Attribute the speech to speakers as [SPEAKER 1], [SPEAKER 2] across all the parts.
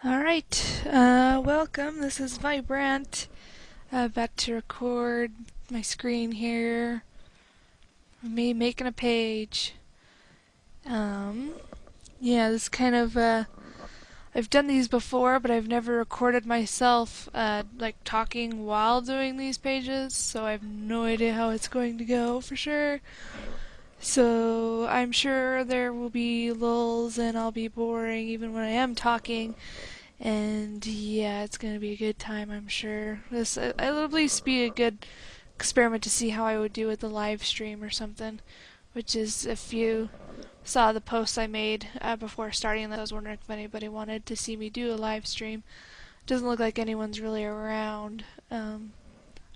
[SPEAKER 1] Alright, welcome. This is Vibrant. About to record my screen here. Me making a page. Um, yeah, this kind of, I've done these before, but I've never recorded myself, like talking while doing these pages, so I have no idea how it's going to go for sure. So I'm sure there will be lulls and I'll be boring even when I am talking. And yeah, it's gonna be a good time, I'm sure. It'll at least be a good experiment to see how I would do with the live stream or something. Which is, if you saw the post I made before starting, I was wondering if anybody wanted to see me do a live stream. It doesn't look like anyone's really around. I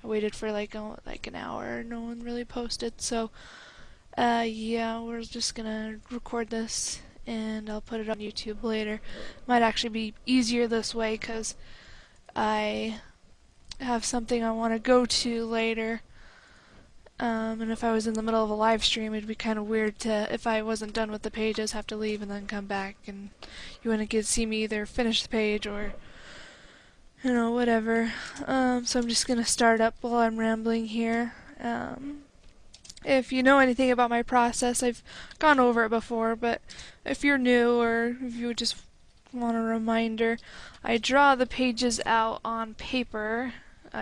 [SPEAKER 1] waited for like an hour, no one really posted. So yeah, we're just gonna record this and I'll put it on YouTube later. Might actually be easier this way because I have something I want to go to later. And if I was in the middle of a live stream, it'd be kind of weird to, if I wasn't done with the pages, have to leave and then come back. And you wouldn't get to see me either finish the page or, whatever. So I'm just going to start up while I'm rambling here. If you know anything about my process, I've gone over it before, but if you're new or if you just want a reminder, I draw the pages out on paper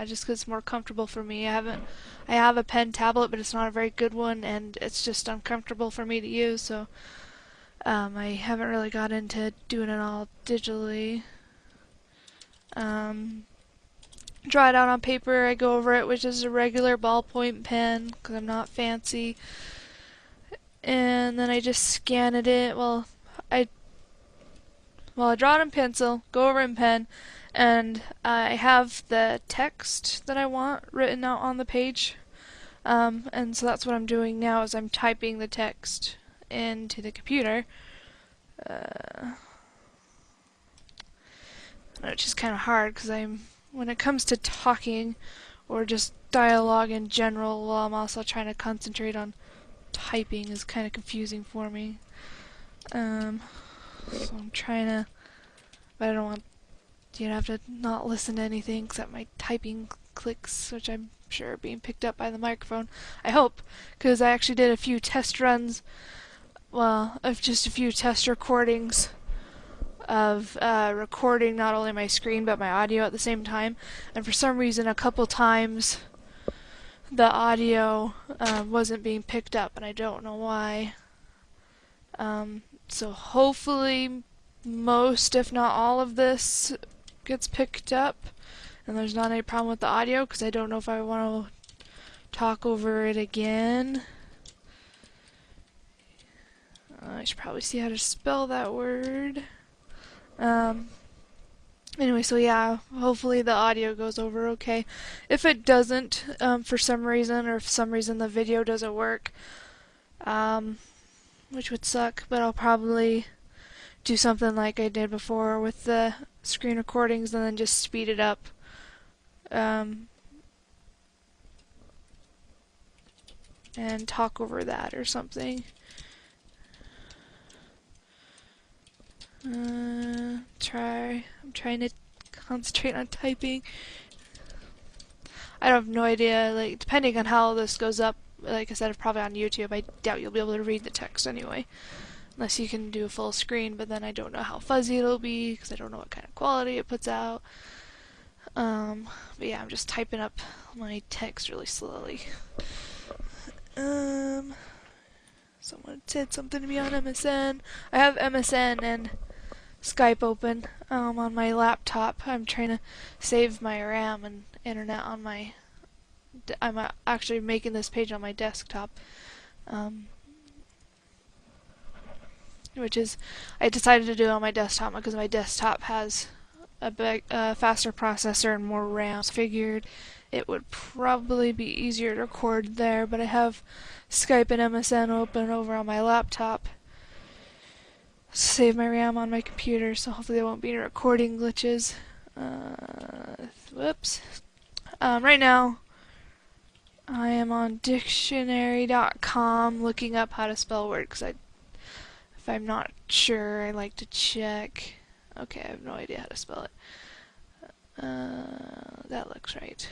[SPEAKER 1] just because it's more comfortable for me. I have a pen tablet, but it's not a very good one, and it's just uncomfortable for me to use, so I haven't really got into doing it all digitally. Draw it out on paper, I go over it, which is a regular ballpoint pen, because I'm not fancy. And then I just scan it. I draw it in pencil, go over in pen, and I have the text that I want written out on the page. And so that's what I'm doing now is I'm typing the text into the computer. Which is kind of hard because when it comes to talking or just dialogue in general, while I'm also trying to concentrate on typing is kind of confusing for me. So I'm trying to, but I don't want you to have to not listen to anything except my typing clicks, which I'm sure are being picked up by the microphone. I hope, because I actually did a few test runs, of just a few test recordings of recording not only my screen but my audio at the same time, and for some reason a couple times the audio wasn't being picked up, and I don't know why. So hopefully most, if not all of this gets picked up and there's not any problem with the audio, because I don't know if I want to talk over it again. I should probably see how to spell that word. Anyway, so yeah, hopefully the audio goes over okay. If it doesn't, for some reason, or if some reason the video doesn't work, which would suck, but I'll probably do something like I did before with the screen recordings and then just speed it up. And talk over that or something. I'm trying to concentrate on typing. I have no idea, like, depending on how this goes up, like I said, probably on YouTube, I doubt you'll be able to read the text anyway. Unless you can do a full screen, but then I don't know how fuzzy it'll be, because I don't know what kind of quality it puts out. But yeah, I'm just typing up my text really slowly. Someone said something to me on MSN. I have MSN and Skype open on my laptop. I'm trying to save my RAM and internet on my... I'm actually making this page on my desktop. Which is... I decided to do it on my desktop because my desktop has a faster processor and more RAM. So I figured it would probably be easier to record there, but I have Skype and MSN open over on my laptop. Save my RAM on my computer, so hopefully there won't be any recording glitches. Whoops. Right now, I am on dictionary.com looking up how to spell words, because if I'm not sure, I like to check. Okay, I have no idea how to spell it. That looks right.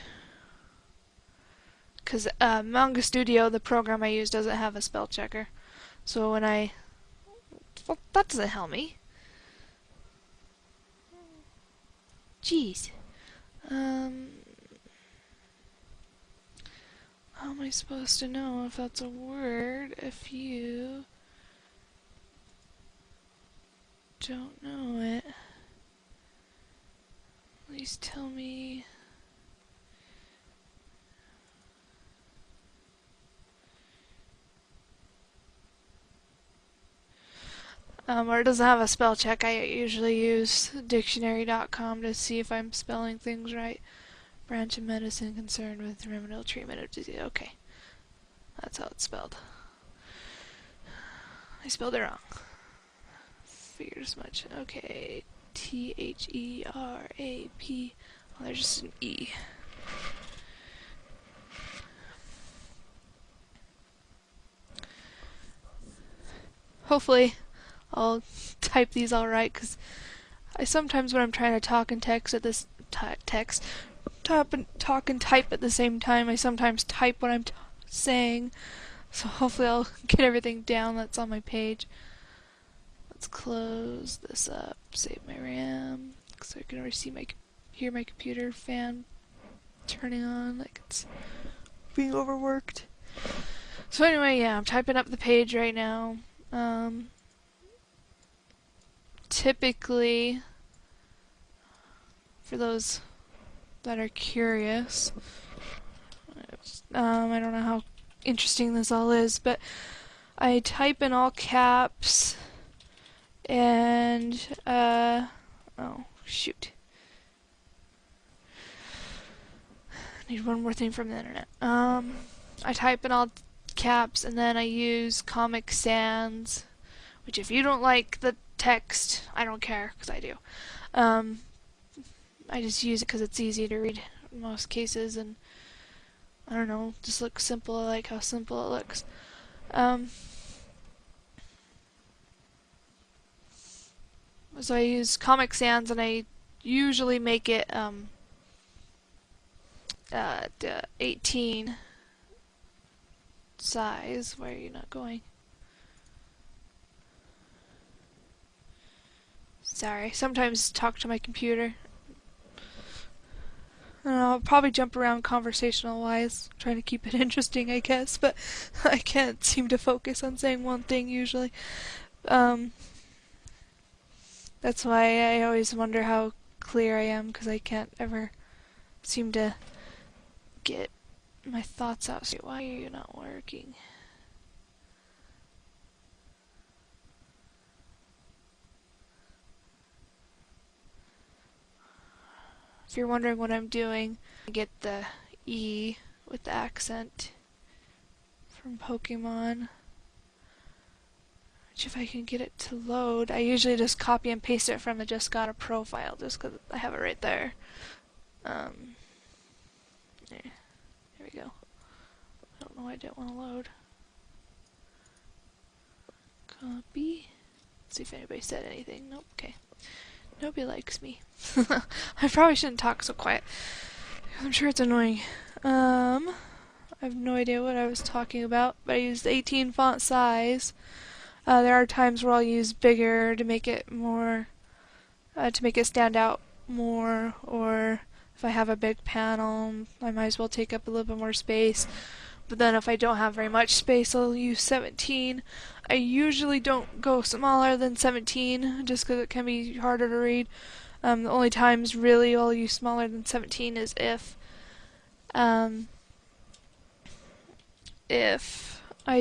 [SPEAKER 1] Because Manga Studio, the program I use, doesn't have a spell checker. So when well, that doesn't help me. Jeez. How am I supposed to know if that's a word if you don't know it? Please tell me. Or it doesn't have a spell check. I usually use dictionary.com to see if I'm spelling things right. Branch of medicine concerned with remedial treatment of disease. Okay. That's how it's spelled. I spelled it wrong. Figured as much. Okay. T-H-E-R-A-P. Oh, there's just an E. Hopefully I'll type these all right, because I sometimes when I'm trying to talk and talk and type at the same time, I sometimes type what I'm saying. So hopefully I'll get everything down that's on my page. Let's close this up, save my RAM, so I can already hear my computer fan turning on like it's being overworked. So anyway, yeah, I'm typing up the page right now. Typically, for those that are curious, I don't know how interesting this all is, but I type in all caps and, oh, shoot. I need one more thing from the internet. I type in all caps and then I use Comic Sans, which if you don't like the text, I don't care, because I do. I just use it because it's easy to read in most cases, and I don't know, just looks simple. I like how simple it looks. So I use Comic Sans, and I usually make it 18 size. Why are you not going? Sorry, sometimes talk to my computer. I don't know, I'll probably jump around conversational wise, trying to keep it interesting, I guess, but I can't seem to focus on saying one thing usually. That's why I always wonder how clear I am, because I can't ever seem to get my thoughts out. Why are you not working? If you're wondering what I'm doing, I get the E with the accent from Pokemon. Which if I can get it to load, I usually just copy and paste it from the Just Got a profile, just because I have it right there. There we go. I don't know why I didn't want to load. Copy. Let's see if anybody said anything. Nope, okay. Nobody likes me. I probably shouldn't talk so quiet. I'm sure it's annoying. I have no idea what I was talking about, but I used 18 font size. There are times where I'll use bigger to make it more, to make it stand out more, or if I have a big panel, I might as well take up a little bit more space. But then if I don't have very much space, I'll use 17. I usually don't go smaller than 17, just because it can be harder to read. The only times really I'll use smaller than 17 is if I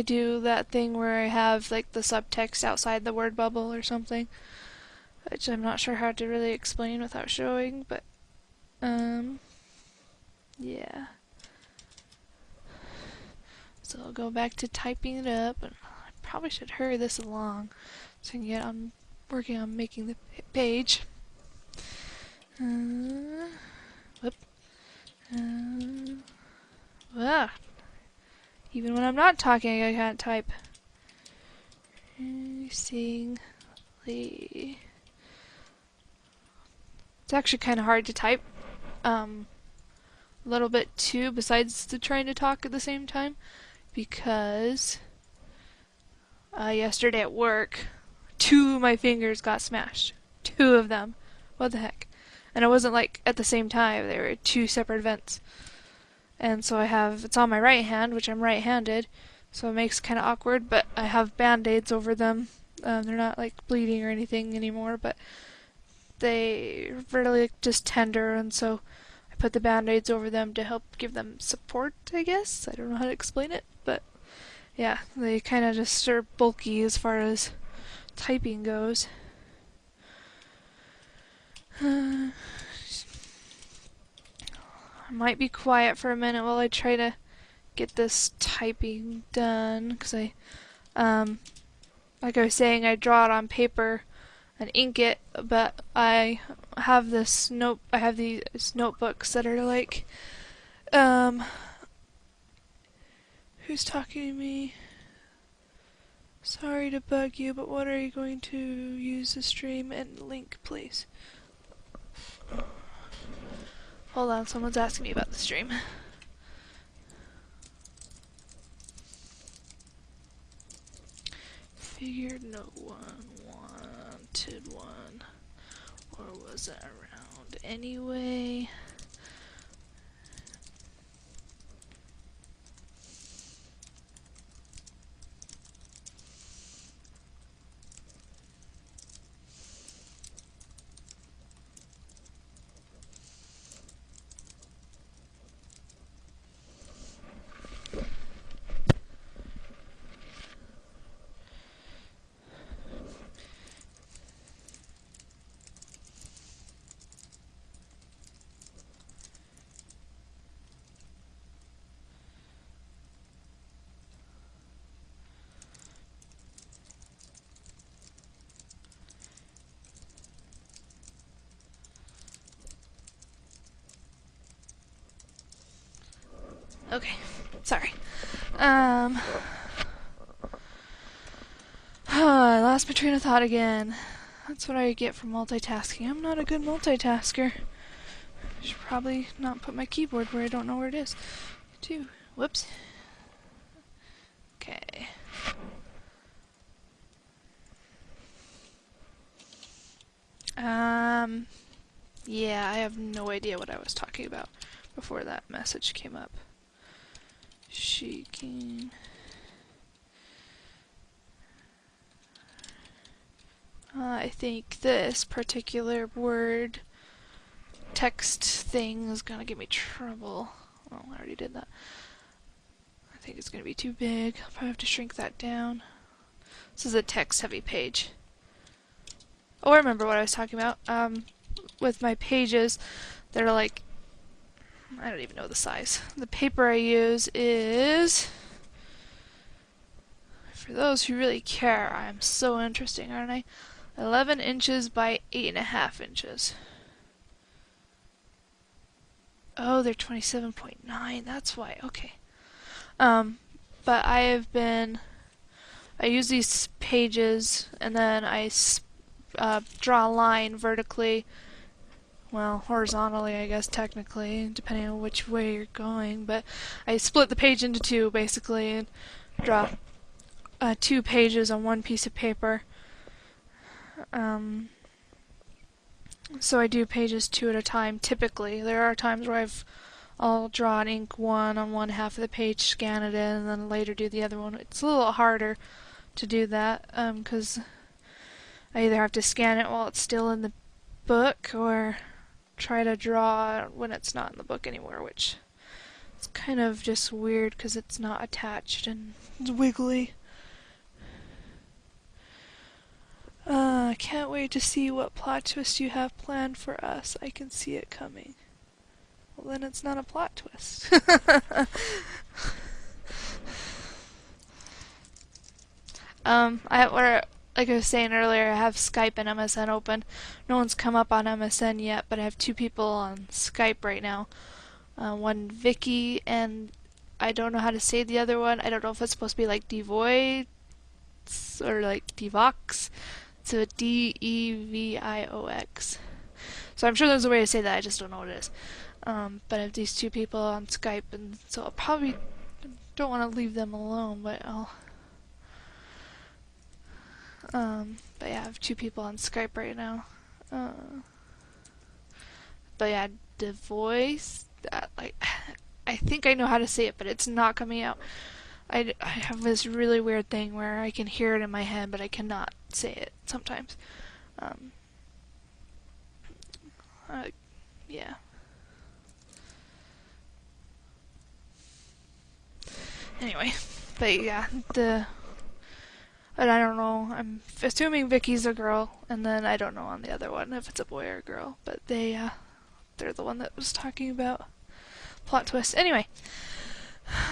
[SPEAKER 1] do that thing where I have like the subtext outside the word bubble or something, which I'm not sure how to really explain without showing, but yeah. So I'll go back to typing it up, and I probably should hurry this along so I can get on working on making the page. Whoop. Even when I'm not talking, I can't type. Sing. It's actually kind of hard to type. A little bit too, besides the trying to talk at the same time, because yesterday at work, 2 of my fingers got smashed. 2 of them. What the heck? And it wasn't like at the same time, they were 2 separate events. And so it's on my right hand, which I'm right-handed, so it makes it kind of awkward, but I have band-aids over them. They're not like bleeding or anything anymore, but they're really just tender, and so I put the band-aids over them to help give them support, I guess. I don't know how to explain it, but yeah, they kind of just are bulky as far as typing goes. I might be quiet for a minute while I try to get this typing done, because like I was saying, I draw it on paper and ink it, but I have these notebooks that are like, who's talking to me? Sorry to bug you, but what are you going to use the stream and link, please? Hold on, someone's asking me about the stream. Figured no one wanted one, or was it around anyway? Okay, sorry. I lost my train of thought again. That's what I get for multitasking. I'm not a good multitasker. I should probably not put my keyboard where I don't know where it is. Too. Whoops. Okay. Yeah, I have no idea what I was talking about before that message came up. Shaking. I think this particular word text thing is gonna give me trouble. Oh, I already did that. I think it's gonna be too big. I'll probably have to shrink that down. This is a text-heavy page. Oh, I remember what I was talking about. With my pages, they're like, I don't even know the size. The paper I use is, for those who really care, I'm so interesting, aren't I? 11 inches by 8.5 inches. Oh, they're 27.9. That's why. Okay. But I use these pages, and then I draw a line vertically, well, horizontally, I guess, technically, depending on which way you're going, but I split the page into 2, basically, and draw 2 pages on one piece of paper. So I do pages 2 at a time, typically. There are times where I'll draw and ink one on one half of the page, scan it in, and then later do the other one. It's a little harder to do that, because I either have to scan it while it's still in the book, or try to draw when it's not in the book anymore, which is kind of just weird because it's not attached and it's wiggly. I can't wait to see what plot twist you have planned for us. I can see it coming. Well, then it's not a plot twist. Like I was saying earlier, I have Skype and MSN open. No one's come up on MSN yet, but I have 2 people on Skype right now. One Vicky, and I don't know how to say the other one. I don't know if it's supposed to be like Devoix or like Devox. So Deviox. So I'm sure there's a way to say that, I just don't know what it is. But I have these two people on Skype, and so I'll probably don't want to leave them alone, but I'll... but yeah, I have two people on Skype right now. But yeah, the voice, like, I think I know how to say it, but it's not coming out. I have this really weird thing where I can hear it in my head, but I cannot say it sometimes. Yeah. Anyway, but yeah, and I don't know, I'm assuming Vicky's a girl, and then I don't know on the other one if it's a boy or a girl, but they're the one that was talking about plot twist. Anyway,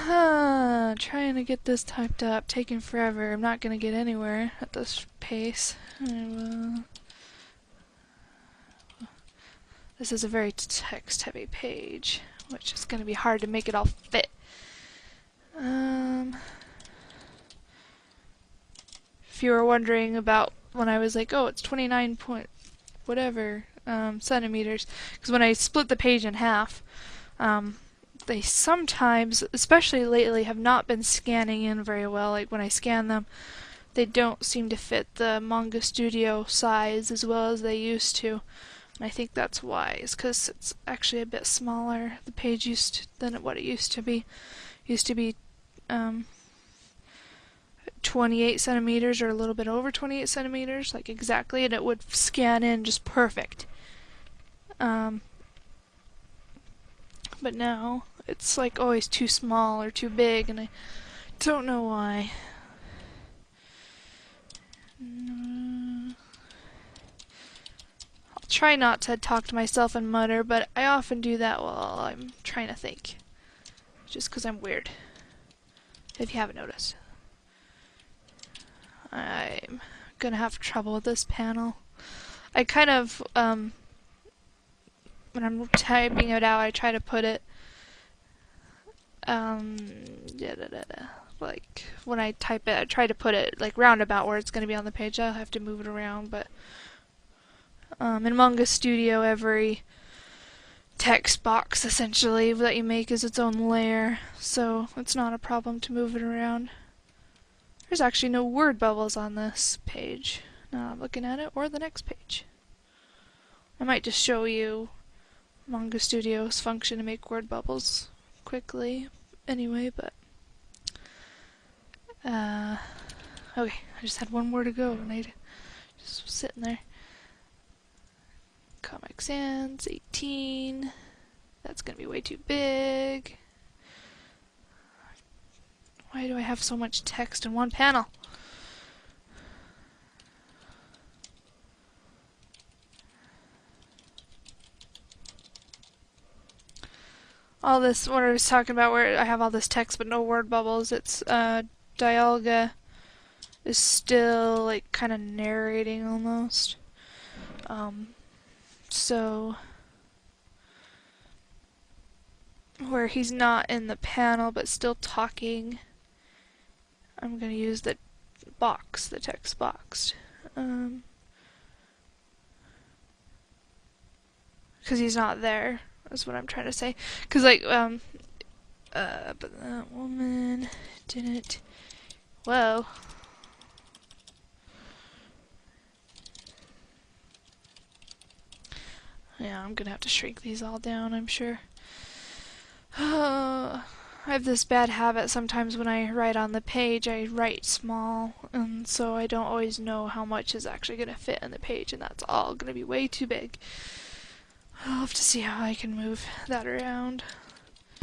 [SPEAKER 1] trying to get this typed up, taking forever. I'm not gonna get anywhere at this pace. This is a very text-heavy page, which is gonna be hard to make it all fit. If you were wondering about when I was like, oh, it's 29 point whatever centimeters, because when I split the page in half, they sometimes, especially lately, have not been scanning in very well. Like when I scan them, they don't seem to fit the Manga Studio size as well as they used to. And I think that's why. It's because it's actually a bit smaller, the page than what it used to be. It used to be 28 centimeters or a little bit over 28 centimeters, like exactly, and it would scan in just perfect. But now it's like always too small or too big, and I don't know why. I'll try not to talk to myself and mutter, but I often do that while I'm trying to think. Just because I'm weird. If you haven't noticed. I'm gonna have trouble with this panel. I kind of, when I'm typing it out, I try to put it, like, when I type it, I try to put it, like, roundabout where it's gonna be on the page. I'll have to move it around, but, in Manga Studio, every text box, essentially, that you make is its own layer, so it's not a problem to move it around. There's actually no word bubbles on this page. Now I'm looking at it, or the next page. I might just show you Manga Studio's function to make word bubbles quickly anyway, but okay, I just had one more to go and I just was sitting there. Comic Sans 18. That's gonna be way too big. Why do I have so much text in one panel? All this, what I was talking about where I have all this text but no word bubbles, it's, Dialga is still, like, kind of narrating almost. So, where he's not in the panel but still talking, I'm going to use the box, the text box. Because he's not there, is what I'm trying to say. Because, like, but that woman didn't... Whoa. Yeah, I'm gonna have to shrink these all down, I'm sure. I have this bad habit sometimes when I write on the page, I write small, and so I don't always know how much is actually gonna fit in the page, and that's all gonna be way too big. I'll have to see how I can move that around.